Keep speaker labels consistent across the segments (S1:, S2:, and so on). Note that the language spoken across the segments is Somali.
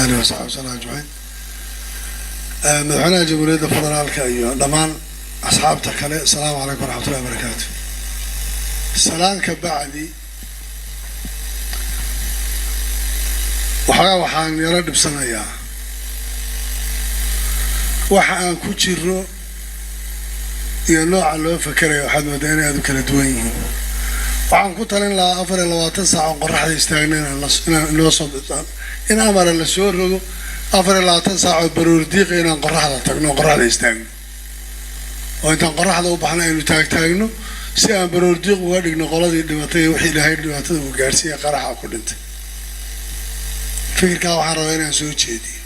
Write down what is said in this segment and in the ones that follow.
S1: آله وصحبه وسلم أجمعين. مدحونا جمهورية فدرالك أيها دمان أصحابتك عليه. السلام عليكم ورحمة الله وبركاته. السلام كبعدي وحان يرد بسنة وحان كوتشيرو ينوع اللو فكري وحد مدينة هذو كلا دوين وحان كوتالين لا أفر إلا 20 ساعة قرح يستغنين الوصول إن أمر السور أفر إلا 20 ساعة برور ديق إن قرح هذا تغنو قرح يستغنين وإنت قرح هذا وبحنا إنو تاغنو سيان برور ديق وادقنا قولادي دماتي وحي لهاي دماتي وقارسية قرحة كلنت فكر كاو waxaan rabaa inaan soo jeediyo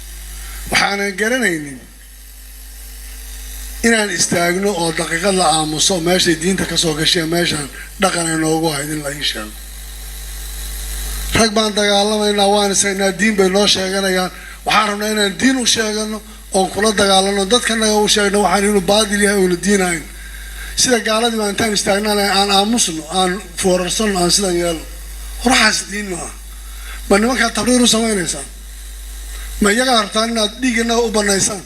S1: waxaan garanaynin inaan istaagno oo daqiiqad la aamuso meesha diinta ka soo gashay meeshan dhaqan ay noogu ahayd in la sheego rag baan dagaalamayna waan isaynaa diin bay noo sheeganayaan waxaan rabnaa inaan diin u sheegano oo kula dagaalano dadkana u sheegno waxaan inuu baadil yahay oo diinayn sida gaaladii baan intaan istaagnaa aan aamusno aan foorarsan aan sidan yeelo horaas diin ma ma nimanka tabriir u sameynaysan ma iyaga hartaan inaad dhiigana u banaysaan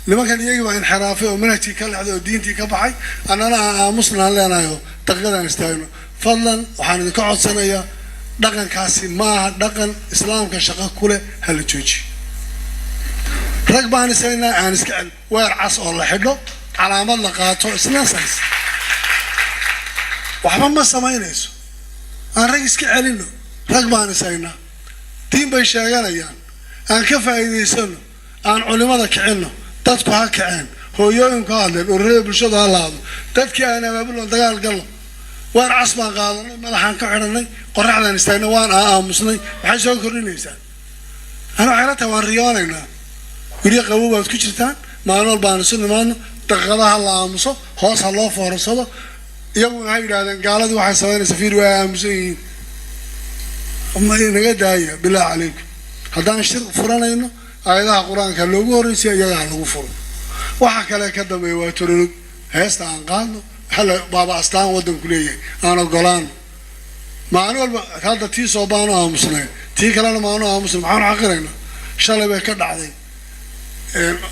S1: nimankan iyaga waa inxiraafay oo manhajkii ka leexday oo diintii ka baxay annana aamusnaan leenayo daqiiqadan istaagno fadlan waxaan idinka codsanayaa dhaqankaasi maaha dhaqan islaamka shaqo ku leh hala joojiyo rag baan isaynaa aan iska cel weer cas oo la xidho calaamad la qaato isna says waxba ma samaynayso aan rag iska celino rag baan isaynaa diin bay sheeganayaan aan ka faa'iidaysano aan culimada kicino dadku ha kaceen hooyooyinku ha hadleen ururada bulshada ha laado dadkii aan abaabulno dagaal galno waan cas baan qaadanay madaxaan ka xidhanay qoraxdaan istaagnay waan aamusnay maxay soo kordhinaysaa ana waxay la tahay waan riyoonaynaa guryo qabow baad ku jirtaan maalin walba aan isu nimaadno daqiiqadaha la aamuso hoos ha loo foorarsado iyaguna waxay yidhahdeen gaaladii waxay samaynaysaa fiir waa aamusan yihiin naga daaya bilaa calaykum haddaan shir furanayno aayadaha qur-aanka loogu horreysiya iyagaa lagu furo waxa kale ka dambeeya waa tororog heesta aan qaadno hala baaba astaan waddanku leeyahay aan ogolaano maalin walba hadda tii soo baanu aamusnay tii kalena maanu aamusnay maxaanu xaqiraynaa shalay bay ka dhacday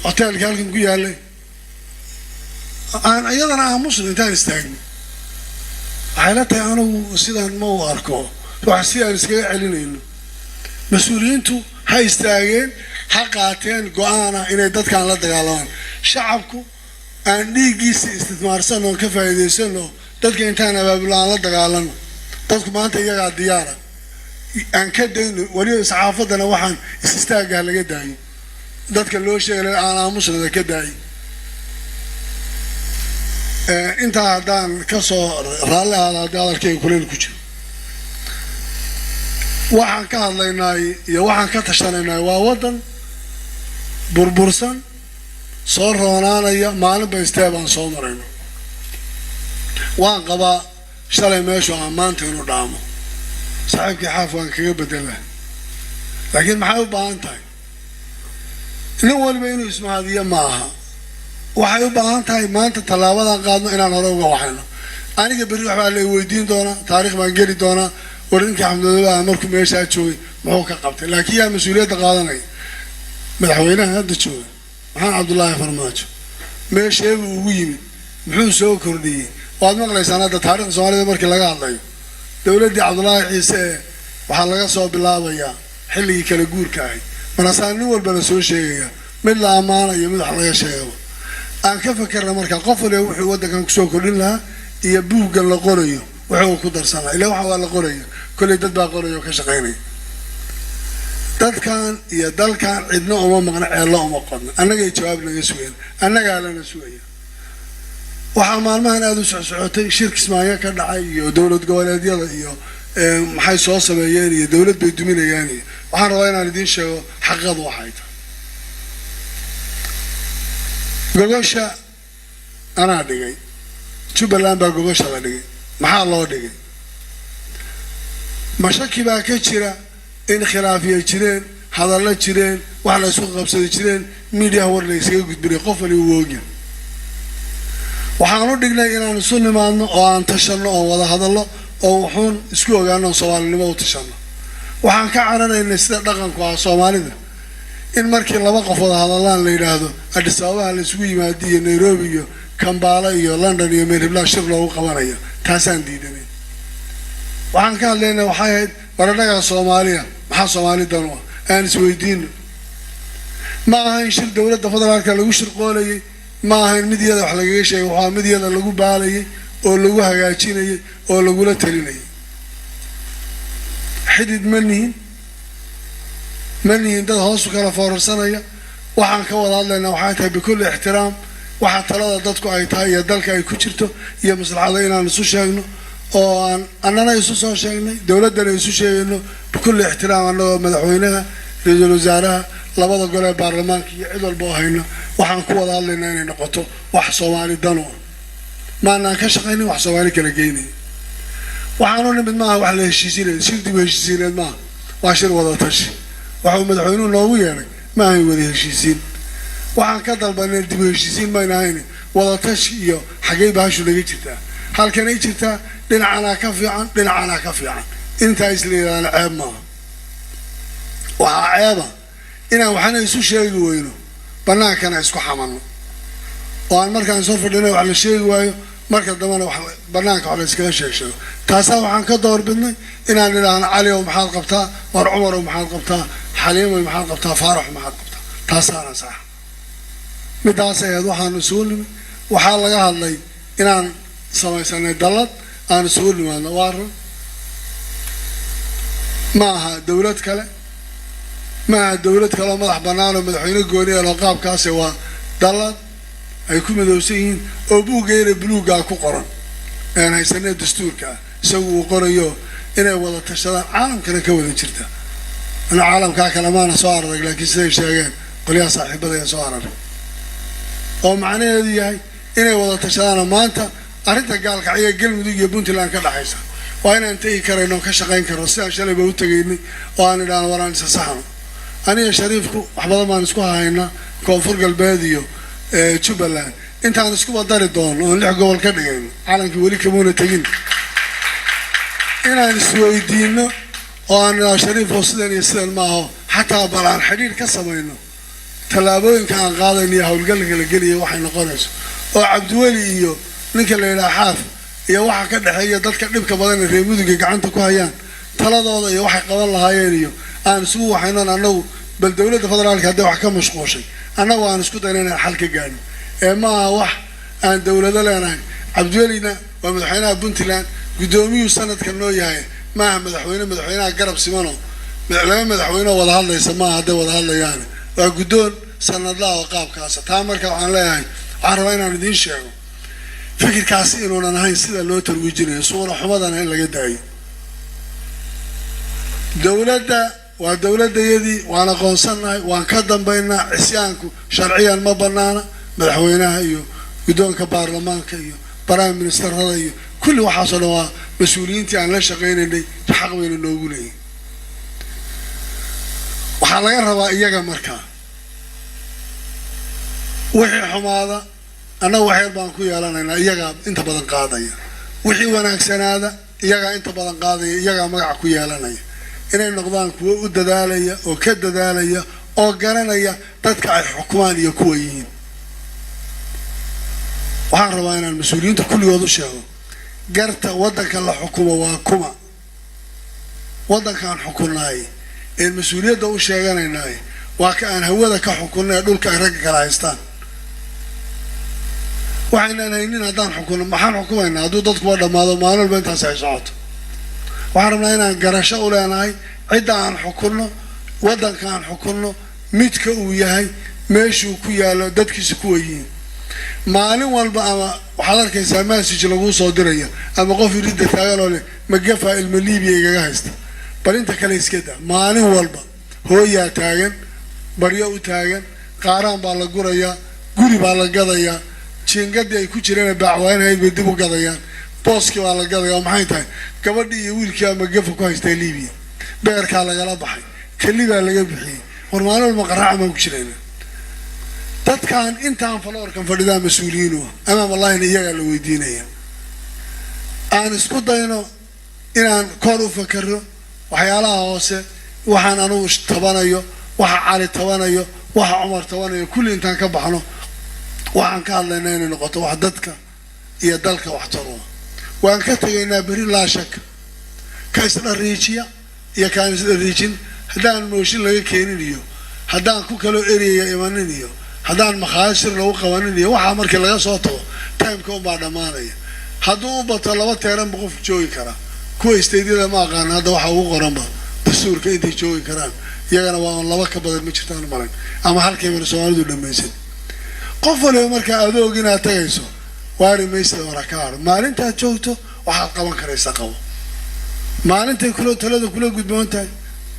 S1: hoteelka halkan ku yaallay aan iyadana aamusno intaan istaagno waxay la tahay anigu sidaan ma u arko wax si aan iskaga celinayno mas-uuliyiintu ha istaageen ha qaateen go-aana inay dadkan la dagaalamaan shacabku aan dhiiggiisa istismaarsan oo ka faa'iidaysano dadka intaan abaabul aan la dagaalano dadku maanta iyagaa diyaara aan ka dayno waliba saxaafadana waxaan istaagaa laga daayo dadka loo sheegay aan aamusnada ka daayo intaa haddaan ka soo raalli ahaada haddii hadalkayga kuleyl ku jiro waxaan ka hadlaynaay iyo waxaan ka tashanaynaay waa waddan burbursan soo roonaanaya maalinba istee baan soo marayno waan qabaa shalay meeshu aan maanta inuu dhaamo saaxiibkii xaaf waan kaga bedelaa laakiin maxay u baahan tahay nin waliba inuu ismahadiyo ma aha waxay u baahan tahay maanta tallaabadan qaadno inaan hore uga waxayno aniga berri waxbaa la weydiin doonaa taariikh baan geli doonaa ورنك الحمد لله مركم إيش هاتشوي معوك قبته لكن يا مسؤولية قاضي مدحوينه هذا شوي محمد عبد الله فرماج ما شيء ويمي محمد سو كردي وهذا مقلة سنة تاريخ سوالي مرك لقى الله دولة دي عبد الله عيسى وحلقة صوب الله وياه حلي كالجور كاي من أصلا نور بنسوي شيء من لا أمانة يمد حلقة شيء أنا كيف فكرنا مرك قفل يوحي ودك أنك سو كردنا يبوه قال لقريه وحو كدر سنة إلا وحو على قرية كل دد بقى قرية وكشقيني دد كان يا دل كان عندنا أمام مقنع الله أمام قرنا أنا جاي جوابنا يسوين أنا قال لنا سوية وحمال ما هنا هذا سعوتي شركة اسمها كدعي ودولة جوالات يلا محي صوصة بياني دولة بيدومين يعني وحن رواينا لدين شو حقض واحد قوشة أنا دقي شو بلان بقى قوشة دقي maxaa loo dhigay mashaki baa ka jira in khilaafiye jireen hadallo jireen wax la isku qabsaday jireen media war la isaga gudbiyay qof wali uu oogay waxaan u dhignay inaan isu nimaadno oo aan tashano oo wada hadallo oo wuxuun isku ogaano Soomaalinimo u tashano waxaan ka caranaynay sida dhaqanku ah Soomaalida in markii laba qof wada hadallaan la yiraahdo Addis Ababa la isugu yimaadiyo Nairobi iyo Kampala iyo London iyo Meeribla shir loogu qabanayo taasaan diidanay waxaan ka hadlaynaa waxay ahayd waranaga Soomaaliya maxaa Soomaali dan u aan isweydiino ma ahayn shir dawladda federaalka lagu shirqoolayay ma ahayn midiyada wax laga sheegay waxa midiyada lagu baalayay oo lagu hagaajinayay oo lagu la talinayay xidid maniin dad hoos u kala foorsanaya waxaan ka wada hadlaynaa waxay tahay bikul ixtiraam waxa talada dadku ay tahay iyo dalka ay ku jirto iyo maslaxada inaan isu sheegno oo aan annana isu soo sheegnay dawladana isu sheegayno bikul ixtiraam annagoo madaxweynaha ra'iisul wasaaraha labada gole baarlamaanka iyo cid walba oo hayno waxaan ku wada hadlaynaa inay noqoto wax Soomaali dan u maana ka shaqeynay wax Soomaali kala geynay waxaanu nimid maaha wax la heshiisiinay shir dib heshiisiinay maaha waa shir wada tashi waxa madaxweynuhu noogu yeeray ma ay wada heshiisiin waxaan ka dalbanay dib heshiisiin ma inahayn wada tashi iyo xagee baashu laga jirtaa halkan ay jirtaa dhinacana ka fiican inta isleeyaan ceeb maaha waxa ceeba inaan waxna isu sheegi weyno banaankana isku xamanno oo aan markaan soo fadhino wax la sheegi waayo marka dambana wax banaanka wax la iskaga sheego taasa waxaan ka doorbidnay inaan ilaahna Cali oo maxaad qabtaa war Umar oo maxaad qabtaa Xaliim oo maxaad qabtaa Faarax maxaad qabtaa taasana sax midaas ay waxaan soo nimay waxa laga hadlay inaan samaysanay dalad aan soo nimaadno waaro maaha dawlad kale madax banaan oo madaxweyne gooni ah oo qaabkaas waa dalad ay ku midowsan yihiin oo buugeena buluuga ku qoran aan haysanay dastuurka isagu qorayo inay wada tashadaan caalamkana ka wada jirta ana caalamka kale maana soo arag laakiin siday sheegeen qoliyaha saaxiibada soo arag oo macnaheedu yahay inay wada tashadaan maanta arinta gaalka ay galmudug iyo Puntland ka dhaxaysa waa inaan tagi karayno ka shaqeyn karno si aan shalay u tagaynay oo aan idhaan waraan isa saxno aniga shariifku wax badan baan isku haynaa koonfur galbeed iyo Jubaland intaan isku wadari doono oo lix gobol ka dhigayno caalamkii wali kamoona tagin inaan isweydiino oo aan shariif oo sidan ma aha xataa balaan xiriir ka sameeyno talaabooyinka aan qaadayno hawlgalka la geliyo waxay noqonayso oo Cabdiwali iyo ninka la yiraahdo Xaaf iyo waxa ka dhaxeeya dadka dhibka badan ee reemudiga gacanta ku hayaan taladooda iyo waxay qaban lahaayeen iyo aan isugu waxaynan anagu bal dawladda federaalka hadda wax ka mashquushay anagu aan isku daynaa xal ka gaadho ma wax aan dawladda leenahay Cabdiwalina waa madaxweynaha Puntland gudoomiyu sanadka noo yahay ma madaxweynaha garab simano madaxweyne wada hadlaysa ma hadda wada hadlayaan waa gudoon sanadlaha oo qaabkaas taa marka waxaan leeyahay waxaan rabaa inaan idin sheego fikirkaas inuunan ahayn sida loo tarwiijinayo suura xumadana in laga daayo dawladda waa dawladayadii waan aqoonsanahay waan ka dambeynaa cisyaanku sharciyan ma banaana madaxweynaha iyo gudoonka baarlamaanka iyo prime ministerada iyo kulli waxa soo dhawaa mas'uuliyiintii aan la shaqeynay xaq weyn noogu leeyahay waxa laga rabaa iyaga markaa wixii xumaada ana waxyar baan ku yeelanaynaa iyaga inta badan qaadaya wixii wanaagsanaada iyaga inta badan qaadaya iyaga magac ku yeelanaya inay noqdaan kuwa u dadaalaya oo ka dadaalaya oo garanaya dadka ay xukumaan iyo kuwa yihiin waxaan rabaa inaan mas'uuliyiinta kulligood u sheego garta wadanka la xukumo waa kuma wadankan xukunaay ee mas'uuliyadda u sheeganaynay waa ka aan hawada ka xukunay dhulka ay rag kala haystaan waxaan haynin hadaan xukuno maxaan xukumaynaa hadduu dadku waa dhamaado maalin walba intaas ay socoto waxaan rabnaa inaan garasho u leenahay cidda aan xukunno wadanka aan xukunno midka uu yahay meeshuu ku yaalo dadkiisa kuwa yihiin maalin walba ama waxaad arkaysaa message lagu soo diraya ama qof yidhi taagan oo leh magafa ilma Liibiya igaga haysta bal inta kale iska daa maalin walba hooyaa taagan baryo u taagan qaaraan baa la gurayaa guri baa la gadayaa jiingadii ay ku jireen bacwaan hay dib u gadayaan booski waa la gadayaa maxay tahay gabadhii iyo wiilkii ama gafa ku haystay Liibiya beerka laga baxay kaliya laga bixiyay hormaano ma qaraac ma ku jireen dadkan intaan faloorkan fadhidaa mas'uuliyiin ama wallahi iyaga la weydiinaya aan isku dayno inaan kor u fakaro waxyaalaha hoose waxaan anu tabanayo waxa cali tabanayo waxa cumar tabanayo kulli intaan ka baxno waxaan ka hadlaynaa inay noqoto wax dadka iyo dalka wax taro waan ka tagaynaa bari laa shak ka isla riijiya iyo kaan isla riijin haddaan mooshin laga keenin iyo haddaan ku kalo eriya imanin iyo haddaan makhaashir lagu qabanin iyo waxa markii laga soo tago timeka uma dhamaanaya hadduu u bato 2 teeran qof joogi kara kuwa isteediyada ma aqaan hadda waxa ugu qoranba dastuurka intay joogi karaan iyagana waa 2 ka badan ma jirtaan maran ama halkii mar Soomaalidu dhameysay qof waliba marka adoog inaad tagayso waari meesha warakaar maalinta joogto waxa qaban karaysa qabo maalinta kula talada kula gudboontahay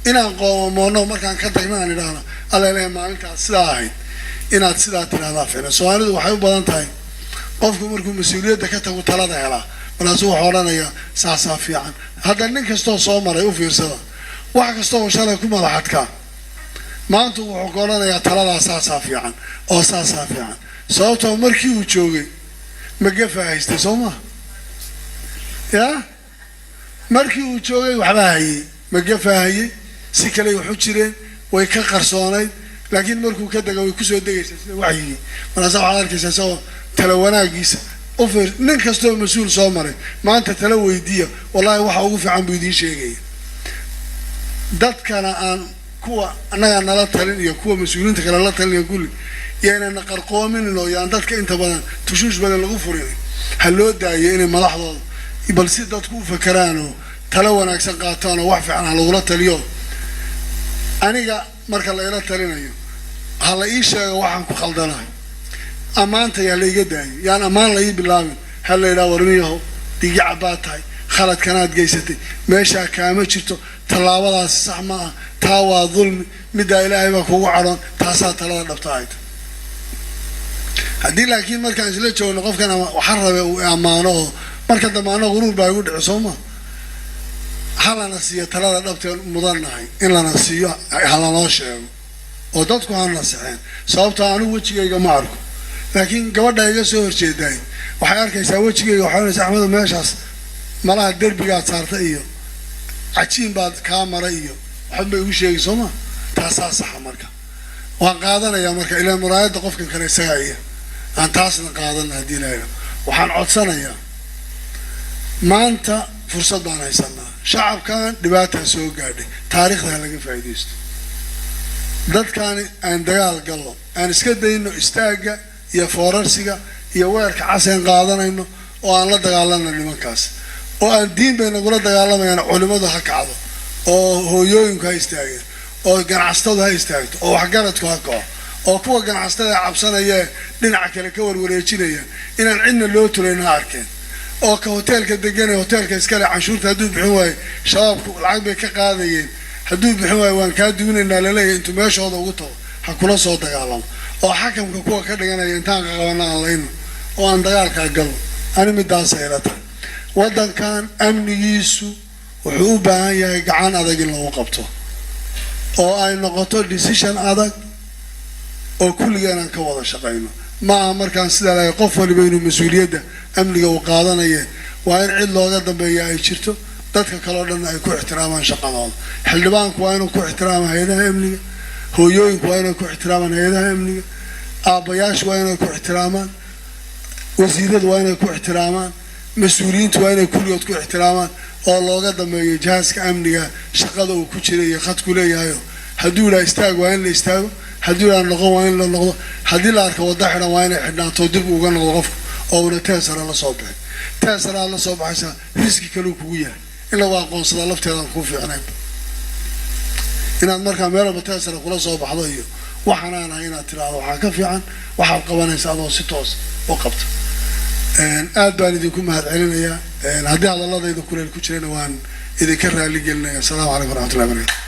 S1: inaan qoomoono markaan ka tagnaan idhaahno alla ilaahay maalinta sidaa ahayd inaad sidaa tiraahdaa fiican Soomaalidu waxay u badan tahay qofku markuu mas'uuliyadda ka tago talada helaa markaasuu wuxuu oranayaa saasaa fiican hadda nin kastoo soo maray u fiirsada wax kastoo shalay ku madaxadka maanta wuxuu ka oranayaa talada saasaa fiican oo saasaa fiican sababtoo markii uu joogay ma gafahaystay Soomaa ya markii uu joogay waxba hayay ma gafahayay si kale wuxuu jireen way ka qarsoonayd laakiin markuu ka dagay way ku soo dagaysaa sida wacyi markaas waxa arkaysaa soo tala wanaagiisa offer nin kastoo mas'uul soo maray maanta tala weydiiya wallahi waxa ugu fiican buu idin sheegay dadkana aan kuwa anaga nala talin iyo kuwa mas'uuliinta kale la talin kulli yaana qarqoomin oo yaan dadka inta badan tushuush badan lagu furay hal loo daayay inay madaxdooda bal si dadku u fakaraan oo tala wanaagsan qaataan oo wax fiican lagula taliyo aniga marka la ila talinayo hala ii sheego waxaan ku khaldanahay amaanta yaa la iga daayay yaan amaan la ii bilaabin hal la ilaa warmiyaho digi cabaatay khalad kanaad geysatay meesha kaama jirto talaabadaas sax ma ah taa waa dulmi midda ilaahay baa kugu caroon taasaa talada dhabtaayt haddii laakiin markaan isla joogno qofkan waxaan rabay uu amaano marka damaano quruur baa igu dhici Soomaa halana siiyo talada dhabteen mudanahay in lana siiyo halanoo sheego oo dadku aan nasixeen sababtoo aanu wajigayga ma arko laakiin gabadha iga soo horjeeday waxay arkaysaa wajigayga waxaanaysaa Axmed meeshaas malaha derbiga saarta iyo cajiin baad ka maray iyo waxba igu sheegay Soomaa taasaa sax marka waan qaadanayaa marka ilaa muraayada qofkan kale isaga aan taasna qaadan hadii la yiraahdo waxaan codsanayaa maanta fursad baan haysanaa shacabkan dhibaato soo gaadhay taariikhda laga faa'iideysto dadkan aan dagaal galno aan iska dayno istaaga iyo foorarsiga iyo weerka caseen qaadanayno oo aan la dagaalanno nimankaas oo aan diin bay nagula dagaalamayaan culimadu ha kacdo oo hooyooyinku ha istaageen oo ganacsatadu ha istaagto oo waxgaradku ha kaco oo kuwa ganacsatada cabsanaya dhinaca kale ka warwareejinaya inaan cidna loo tulayna arkeen oo ka hoteelka degan ee hoteelka iska leh canshuurta haduu bixin waayo shabaabku lacag bay ka qaadayeen haduu bixin waayo waan ka duunaynaa laleeyahay intuu meeshooda ugu tago ha kula soo dagaalamo oo xakamka kuwa ka dhiganaya intaan ka qabanaa layno oo aan dagaalka galno ani midaas ay la tahay wadankan amnigiisu wuxuu u baahan yahay gacan adag in lagu qabto oo ay noqoto decision adag oo kulligeena ka wada shaqeyno ma markaan sida la qof waliba inuu mas'uuliyadda amniga uu qaadanayo waa in cid looga dambeeyo ay jirto dadka kale oo dhan ay ku ixtiraamaan shaqadooda xildhibaanku waa inuu ku ixtiraamaa hay'adaha amniga hooyooyinku waa inay ku ixtiraamaan hay'adaha amniga aabayaashu waa inay ku ixtiraamaan wasiiradu waa inay ku ixtiraamaan mas'uuliyiintu waa inay kulligood ku ixtiraamaan oo looga dambeeyo jihaaska amniga shaqada uu ku jiray iyo khadku leeyahay hadduu la istaago waa in la istaago haddii la noqon waa in la noqdo haddii la arko wada xidhan waa inay xidhnaato dib uga noqdo qofku oo una teesara la soo baxay teesara la soo baxaysa riski kale kugu yahay in la aqoonsado lafteeda ku fiicnaan inaad markaa meel walba teesara kula soo baxdo iyo waxaan ahay inaad tiraahdo waxaa ka fiican waxaad qabanaysaa adoo si toos u qabto aad baan idinku mahadcelinayaa haddii hadalladayda kuleel ku jirana waan idinka raali gelinayaa. Assalaamu calaykum waraxmatullahi wabarakaatu.